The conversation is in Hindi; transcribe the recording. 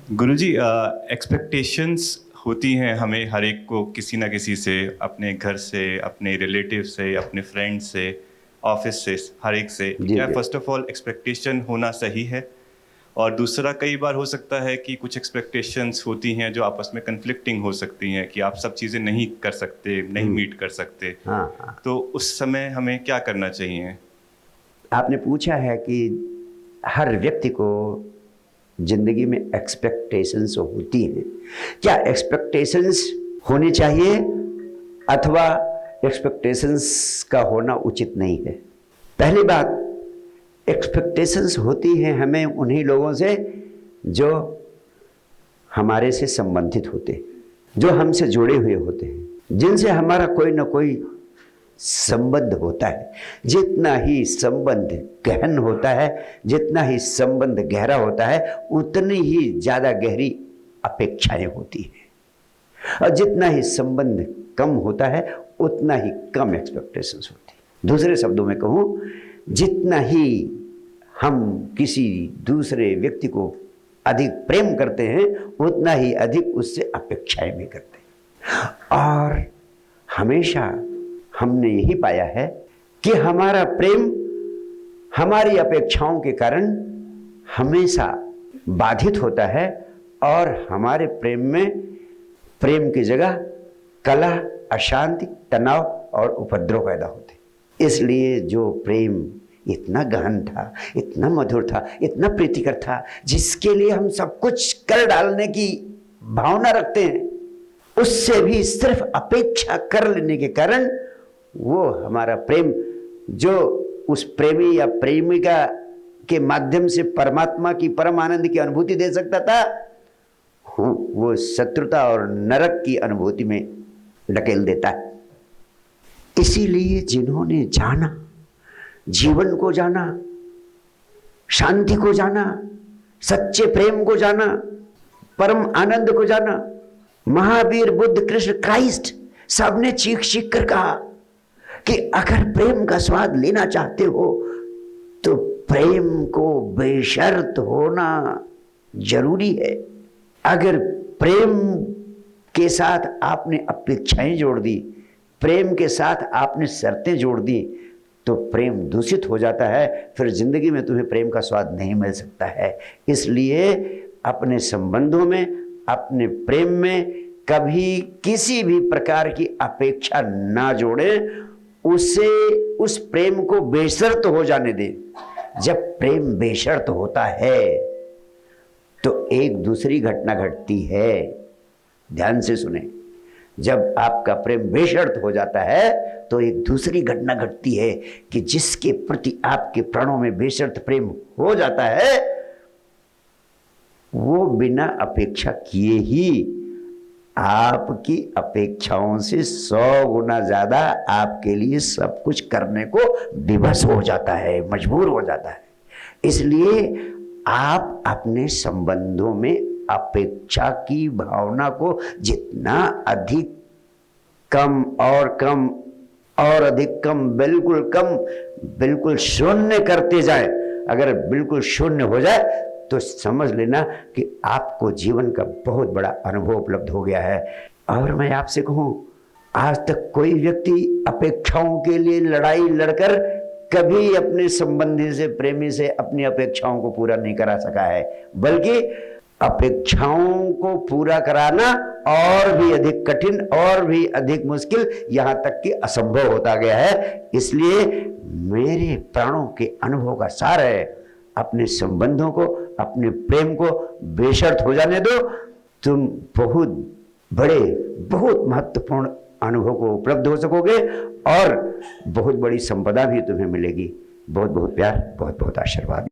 गुरुजी, एक्सपेक्टेशंस होती हैं हमें हर एक को किसी ना किसी से, अपने घर से, अपने रिलेटिव से, अपने फ्रेंड से, ऑफिस से, हर एक से। क्या फर्स्ट ऑफ ऑल एक्सपेक्टेशन होना सही है? और दूसरा, कई बार हो सकता है कि कुछ एक्सपेक्टेशंस होती हैं जो आपस में कन्फ्लिक्टिंग हो सकती हैं कि आप सब चीज़ें नहीं कर सकते, नहीं मीट कर सकते। हाँ। तो उस समय हमें क्या करना चाहिए? आपने पूछा है कि हर व्यक्ति को जिंदगी में एक्सपेक्टेशंस होती हैं। क्या एक्सपेक्टेशंस होनी चाहिए अथवा एक्सपेक्टेशंस का होना उचित नहीं है? पहली बात, एक्सपेक्टेशंस होती हैं हमें उन्हीं लोगों से जो हमारे से संबंधित होते हैं, जो हमसे जुड़े हुए होते हैं, जिनसे हमारा कोई ना कोई संबंध होता है। जितना ही संबंध गहन होता है, जितना ही संबंध गहरा होता है, उतनी ही ज़्यादा गहरी अपेक्षाएं होती हैं। और जितना ही संबंध कम होता है, उतना ही कम एक्सपेक्टेशंस होती है। दूसरे शब्दों में कहूँ, जितना ही हम किसी दूसरे व्यक्ति को अधिक प्रेम करते हैं, उतना ही अधिक उससे अपेक्षाएं भी करते हैं। और हमेशा हमने यही पाया है कि हमारा प्रेम हमारी अपेक्षाओं के कारण हमेशा बाधित होता है और हमारे प्रेम में प्रेम की जगह कलह, अशांति, तनाव और उपद्रव पैदा होते। इसलिए जो प्रेम इतना गहन था, इतना मधुर था, इतना प्रीतिकर था, जिसके लिए हम सब कुछ कर डालने की भावना रखते हैं, उससे भी सिर्फ अपेक्षा कर लेने के कारण वो हमारा प्रेम, जो उस प्रेमी या प्रेमिका के माध्यम से परमात्मा की परम आनंद की अनुभूति दे सकता था, वो शत्रुता और नरक की अनुभूति में ढकेल देता है। इसीलिए जिन्होंने जाना, जीवन को जाना, शांति को जाना, सच्चे प्रेम को जाना, परम आनंद को जाना, महावीर, बुद्ध, कृष्ण, क्राइस्ट, सबने चीख चीख कर कहा कि अगर प्रेम का स्वाद लेना चाहते हो तो प्रेम को बेशर्त होना जरूरी है। अगर प्रेम के साथ आपने अपेक्षाएं जोड़ दी, प्रेम के साथ आपने शर्तें जोड़ दी, तो प्रेम दूषित हो जाता है। फिर जिंदगी में तुम्हें प्रेम का स्वाद नहीं मिल सकता है। इसलिए अपने संबंधों में, अपने प्रेम में कभी किसी भी प्रकार की अपेक्षा ना जोड़ें। उसे, उस प्रेम को बेशर्त हो जाने दें। जब प्रेम बेशर्त होता है तो एक दूसरी घटना घटती है। ध्यान से सुने, जब आपका प्रेम बेशर्त हो जाता है तो एक दूसरी घटना घटती है कि जिसके प्रति आपके प्राणों में बेशर्त प्रेम हो जाता है, वो बिना अपेक्षा किए ही आपकी अपेक्षाओं से 100 गुना ज्यादा आपके लिए सब कुछ करने को विवश हो जाता है, मजबूर हो जाता है। इसलिए आप अपने संबंधों में अपेक्षा की भावना को जितना अधिक कम और कम और अधिक कम, बिल्कुल शून्य करते जाए। अगर बिल्कुल शून्य हो जाए तो समझ लेना कि आपको जीवन का बहुत बड़ा अनुभव उपलब्ध हो गया है। और मैं आपसे कहूं, आज तक कोई व्यक्ति अपेक्षाओं के लिए लड़ाई लड़कर कभी अपने संबंधी से, प्रेमी से अपनी अपेक्षाओं को पूरा नहीं करा सका है, बल्कि अपेक्षाओं को पूरा कराना और भी अधिक कठिन, और भी अधिक मुश्किल, यहां तक कि असंभव होता गया है। इसलिए मेरे प्राणों के अनुभव का सार है, अपने संबंधों को, अपने प्रेम को बेशर्त हो जाने दो। तुम बहुत बड़े, बहुत महत्वपूर्ण अनुभव को उपलब्ध हो सकोगे और बहुत बड़ी संपदा भी तुम्हें मिलेगी। बहुत बहुत प्यार, बहुत बहुत आशीर्वाद।